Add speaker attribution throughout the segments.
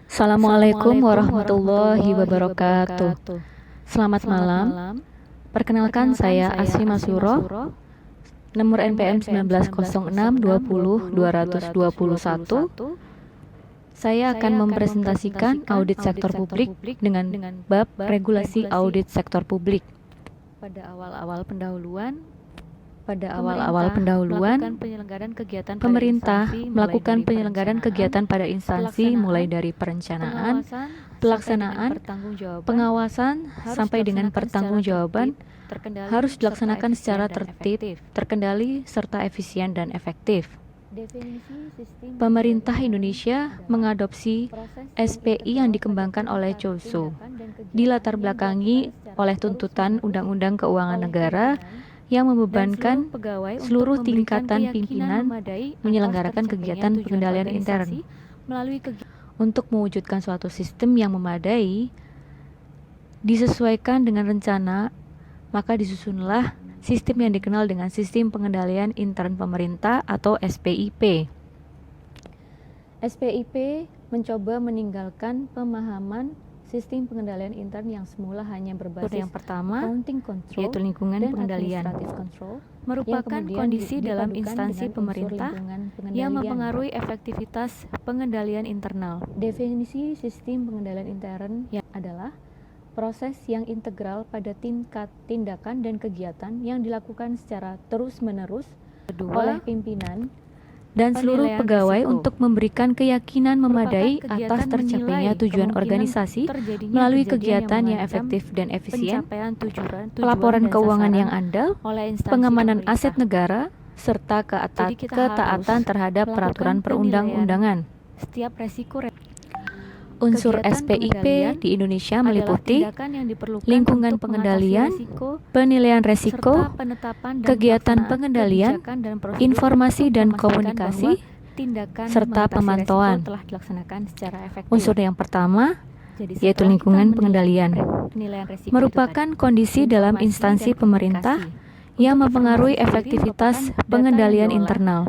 Speaker 1: Assalamualaikum warahmatullahi wabarakatuh. Selamat malam. Perkenalkan saya Asfi Masuro, nomor NPM 1906200221. Saya akan mempresentasikan audit sektor publik dengan bab regulasi audit sektor publik. Pada awal-awal pendahuluan, pemerintah melakukan penyelenggaraan kegiatan pada instansi mulai dari perencanaan, pelaksanaan, pengawasan, sampai dengan pertanggungjawaban harus dilaksanakan secara tertib, terkendali, serta efisien dan efektif. Pemerintah Indonesia mengadopsi SPI yang dikembangkan oleh COSO, dilatar belakangi oleh tuntutan Undang-Undang Keuangan Negara yang membebankan seluruh tingkatan pimpinan menyelenggarakan kegiatan pengendalian intern. Untuk mewujudkan suatu sistem yang memadai, disesuaikan dengan rencana, maka disusunlah sistem yang dikenal dengan Sistem Pengendalian Intern Pemerintah atau SPIP. SPIP mencoba meninggalkan pemahaman sistem pengendalian intern yang semula hanya berbasis yang pertama, accounting control, yaitu lingkungan pengendalian, merupakan kondisi dalam instansi pemerintah yang mempengaruhi efektivitas pengendalian internal. Definisi sistem pengendalian intern adalah proses yang integral pada tingkat tindakan dan kegiatan yang dilakukan secara terus-menerus oleh pimpinan dan seluruh pegawai untuk memberikan keyakinan memadai atas tercapainya tujuan organisasi melalui kegiatan yang efektif dan efisien, pelaporan keuangan yang andal, pengamanan aset negara, serta ketaatan terhadap peraturan perundang-undangan. Unsur SPIP di Indonesia meliputi lingkungan pengendalian, penilaian resiko, kegiatan pengendalian, informasi dan komunikasi, serta pemantauan. Unsur yang pertama, yaitu lingkungan pengendalian, merupakan kondisi dalam instansi pemerintah yang mempengaruhi efektivitas pengendalian internal.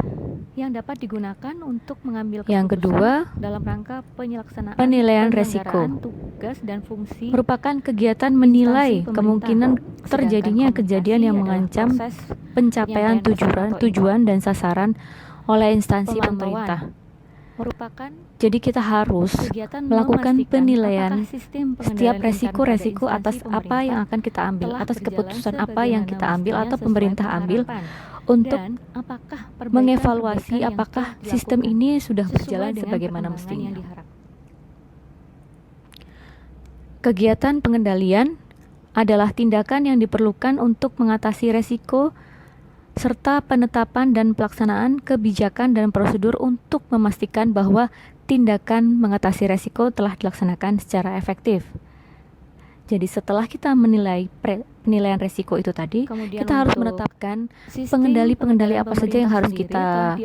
Speaker 1: Yang dapat digunakan untuk mengambil keputusan. Yang kedua, dalam rangka penyelenggaraan penilaian resiko, tugas dan fungsi, merupakan kegiatan menilai kemungkinan terjadinya kejadian yang mengancam pencapaian tujuan dan sasaran oleh instansi pemerintah. Jadi kita harus melakukan penilaian setiap resiko-resiko atas apa yang akan kita ambil, atas keputusan apa yang kita ambil atau pemerintah ambil, untuk mengevaluasi apakah sistem ini sudah berjalan sebagaimana mestinya. Kegiatan pengendalian adalah tindakan yang diperlukan untuk mengatasi resiko serta penetapan dan pelaksanaan kebijakan dan prosedur untuk memastikan bahwa tindakan mengatasi resiko telah dilaksanakan secara efektif. Jadi setelah kita menilai penilaian resiko itu tadi, kita harus menetapkan pengendali-pengendali apa saja yang harus kita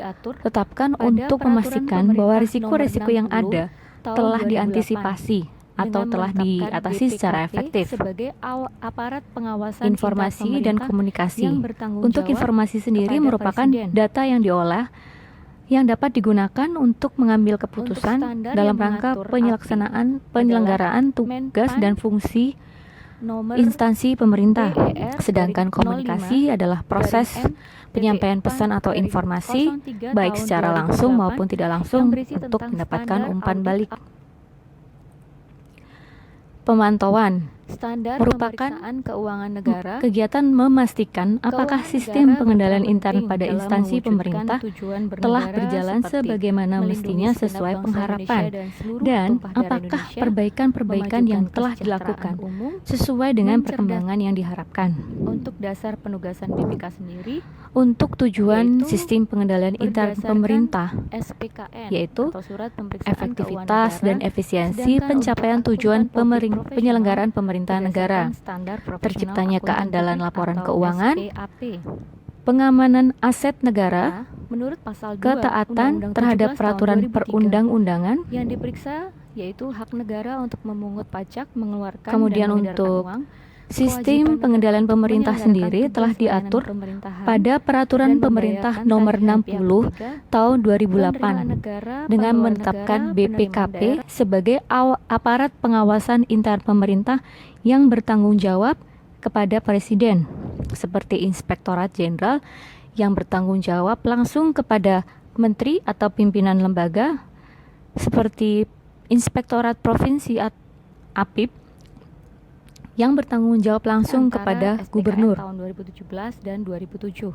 Speaker 1: tetapkan untuk memastikan bahwa risiko-risiko yang ada telah diantisipasi atau telah diatasi secara efektif. Informasi dan komunikasi. Untuk informasi sendiri merupakan data yang diolah yang dapat digunakan untuk mengambil keputusan dalam rangka penyelenggaraan tugas dan fungsi instansi pemerintah. Sedangkan komunikasi adalah proses penyampaian pesan atau informasi, baik secara langsung maupun tidak langsung, untuk mendapatkan umpan balik. Pemantauan merupakan keuangan negara, kegiatan memastikan apakah sistem pengendalian intern pada instansi pemerintah telah berjalan sebagaimana mestinya sesuai pengharapan, dan apakah perbaikan-perbaikan yang telah dilakukan sesuai dengan perkembangan yang diharapkan. Untuk dasar penugasan BPK sendiri, untuk tujuan sistem pengendalian intern pemerintah, yaitu efektivitas dan efisiensi pencapaian tujuan penyelenggaraan pemerintahan negara, terciptanya keandalan laporan keuangan, pengamanan aset negara, ketaatan terhadap peraturan perundang-undangan, yang diperiksa yaitu hak negara untuk memungut pajak, mengeluarkan, kemudian untuk Sistem pengendalian pemerintah sendiri telah diatur pada Peraturan Pemerintah Nomor 60 Tahun 2008 dengan menetapkan BPKP sebagai aparat pengawasan intern pemerintah yang bertanggung jawab kepada Presiden, seperti Inspektorat Jenderal yang bertanggung jawab langsung kepada Menteri atau pimpinan lembaga, seperti Inspektorat Provinsi APIP yang bertanggung jawab langsung kepada
Speaker 2: SPKN
Speaker 1: Gubernur.
Speaker 2: tahun 2017 dan 2007.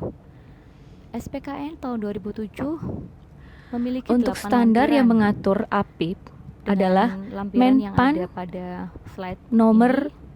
Speaker 2: SPKN tahun 2007 memiliki
Speaker 1: Untuk
Speaker 2: 8
Speaker 1: standar
Speaker 2: lampiran
Speaker 1: yang mengatur APIP
Speaker 2: dengan
Speaker 1: adalah
Speaker 2: lampiran yang
Speaker 1: Menpan
Speaker 2: ada pada slide
Speaker 1: nomor
Speaker 2: ini.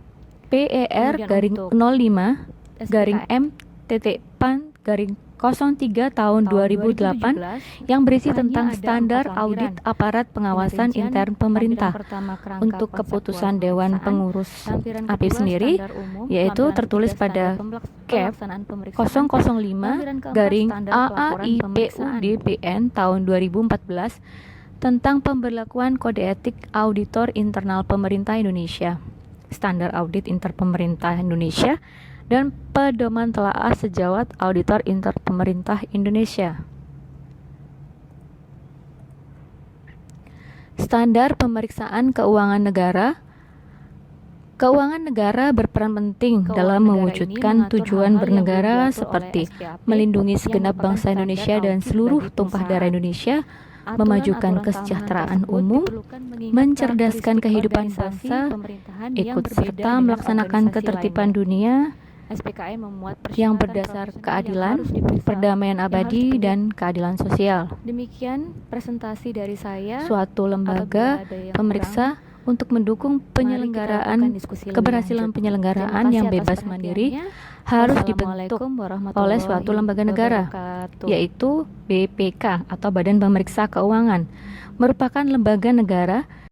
Speaker 1: PER
Speaker 2: Kemudian
Speaker 1: garing
Speaker 2: untuk
Speaker 1: 05 garing
Speaker 2: SPKN
Speaker 1: M titik PAN garing 03 tahun 2008 yang berisi
Speaker 2: hanya
Speaker 1: tentang
Speaker 2: ada
Speaker 1: standar
Speaker 2: 4 lampiran.
Speaker 1: audit aparat pengawasan
Speaker 2: Dengan rincian,
Speaker 1: intern pemerintah
Speaker 2: lampiran pertama kerangka
Speaker 1: untuk
Speaker 2: konseptual
Speaker 1: keputusan Dewan
Speaker 2: pemeriksaan,
Speaker 1: Pengurus
Speaker 2: lampiran
Speaker 1: APIP
Speaker 2: kedua
Speaker 1: sendiri,
Speaker 2: standar umum,
Speaker 1: yaitu
Speaker 2: lampiran
Speaker 1: tertulis
Speaker 2: ketiga
Speaker 1: pada
Speaker 2: standar
Speaker 1: Cap
Speaker 2: pelaksanaan pemeriksaan,
Speaker 1: 005
Speaker 2: lampiran keempat
Speaker 1: garing
Speaker 2: standar pelaporan pemeriksaan.
Speaker 1: AAIPUDPN tahun 2014 tentang pemberlakuan kode etik auditor internal pemerintah Indonesia, standar audit inter pemerintah Indonesia, dan pedoman telaah sejawat auditor inter pemerintah Indonesia. Standar pemeriksaan keuangan negara. Keuangan negara berperan penting
Speaker 2: Keuangan
Speaker 1: dalam
Speaker 2: negara
Speaker 1: mewujudkan
Speaker 2: ini mengatur
Speaker 1: tujuan
Speaker 2: hal-hal yang
Speaker 1: bernegara
Speaker 2: belum diatur
Speaker 1: seperti
Speaker 2: oleh SPAP,
Speaker 1: melindungi
Speaker 2: yang
Speaker 1: segenap
Speaker 2: merupakan
Speaker 1: bangsa
Speaker 2: standar
Speaker 1: Indonesia dan
Speaker 2: audit
Speaker 1: seluruh
Speaker 2: bagi
Speaker 1: tumpah darah
Speaker 2: perusahaan.
Speaker 1: Indonesia,
Speaker 2: Aturan-aturan
Speaker 1: memajukan
Speaker 2: keamanan
Speaker 1: kesejahteraan
Speaker 2: tersebut
Speaker 1: umum,
Speaker 2: diperlukan mengingat
Speaker 1: mencerdaskan
Speaker 2: karakteristik
Speaker 1: kehidupan
Speaker 2: organisasi
Speaker 1: bangsa,
Speaker 2: pemerintahan yang
Speaker 1: ikut
Speaker 2: berbeda
Speaker 1: serta
Speaker 2: dengan
Speaker 1: melaksanakan
Speaker 2: organisasi
Speaker 1: ketertiban
Speaker 2: lainnya.
Speaker 1: dunia
Speaker 2: SPKN memuat
Speaker 1: yang
Speaker 2: persyaratan
Speaker 1: berdasar
Speaker 2: profesional
Speaker 1: keadilan,
Speaker 2: yang harus diperiksa,
Speaker 1: perdamaian
Speaker 2: yang harus
Speaker 1: abadi,
Speaker 2: dipenuhi.
Speaker 1: dan keadilan sosial.
Speaker 2: Demikian presentasi dari saya.
Speaker 1: Suatu lembaga
Speaker 2: Apabila ada yang
Speaker 1: pemeriksa untuk mendukung
Speaker 2: mari kita lakukan
Speaker 1: penyelenggaraan
Speaker 2: diskusi lebih
Speaker 1: keberhasilan
Speaker 2: lanjut.
Speaker 1: penyelenggaraan
Speaker 2: Terima
Speaker 1: yang
Speaker 2: kasih atas
Speaker 1: bebas mandiri
Speaker 2: perhatiannya.
Speaker 1: harus dibentuk
Speaker 2: Wassalamualaikum
Speaker 1: oleh
Speaker 2: warahmatullahi
Speaker 1: suatu lembaga negara,
Speaker 2: wabarakatuh.
Speaker 1: yaitu BPK atau Badan Pemeriksa Keuangan, merupakan lembaga negara